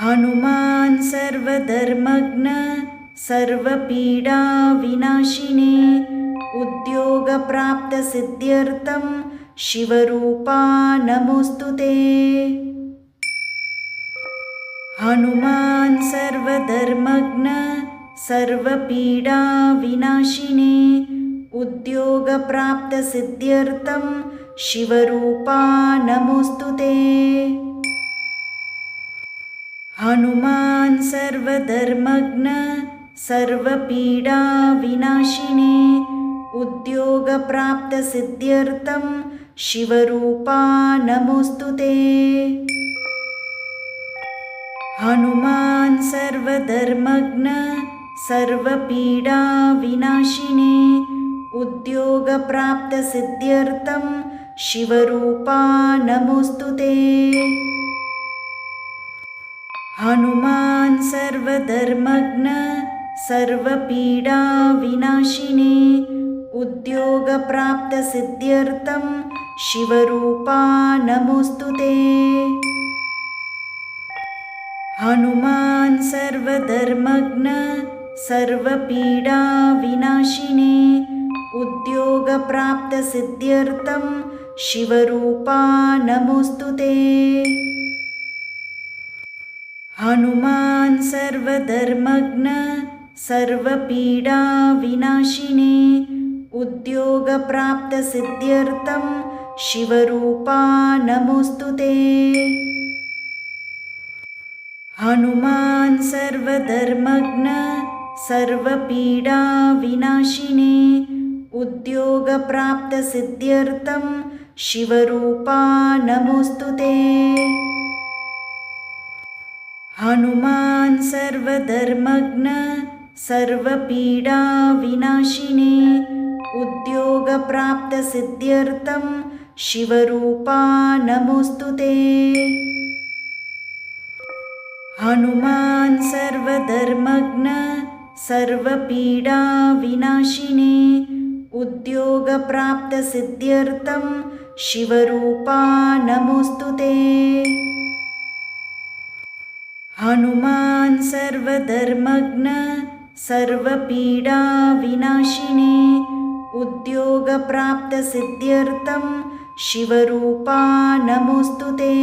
हनुमान् सर्वधर्मज्ञ सर्वपीडाविनाशिने उद्योगप्राप्तसिद्ध्यर्थं शिवरूपा नमोऽस्तु ते। हनुमान् सर्वधर्मज्ञ सर्वपीडाविनाशिने उद्योगप्राप्तसिद्ध्यर्थं शिवरूपा नमोऽस्तु ते। हनुमान् सर्वधर्मज्ञ सर्वपीडाविनाशिने उद्योगप्राप्तसिद्ध्यर्थं शिवरूपा नमोऽस्तु ते। हनुमान् सर्वधर्मज्ञ सर्वपीडाविनाशिने उद्योगप्राप्तसिद्ध्यर्थं शिवरूपा नमोऽस्तु ते। हनुमान् सर्वधर्मज्ञ सर्वपीडाविनाशिने उद्योगप्राप्तसिद्ध्यर्थं शिवरूपा नमोऽस्तु ते। हनुमान् सर्वधर्मज्ञ सर्वपीडाविनाशिने उद्योगप्राप्तसिद्ध्यर्थं शिवरूपा नमोऽस्तु ते। हनुमान् सर्वधर्मज्ञ सर्वपीडाविनाशिने उद्योगप्राप्तसिद्ध्यर्थं शिवरूपा नमोऽस्तु ते। हनुमान् सर्वधर्मज्ञ सर्वपीडाविनाशिने उद्योगप्राप्तसिद्ध्यर्थं शिवरूपा नमोऽस्तु ते। हनुमान् सर्वधर्मज्ञ सर्वपीडाविनाशिने उद्योगप्राप्तसिद्ध्यर्थं शिवरूपा नमोऽस्तु ते। हनुमान् सर्वधर्मज्ञ सर्वपीडाविनाशिने उद्योगप्राप्तसिद्ध्यर्थं शिवरूपा नमोऽस्तु ते। हनुमान् सर्वधर्मज्ञ सर्वपीडाविनाशिने उद्योगप्राप्तसिद्ध्यर्थं शिवरूपा नमोऽस्तु ते।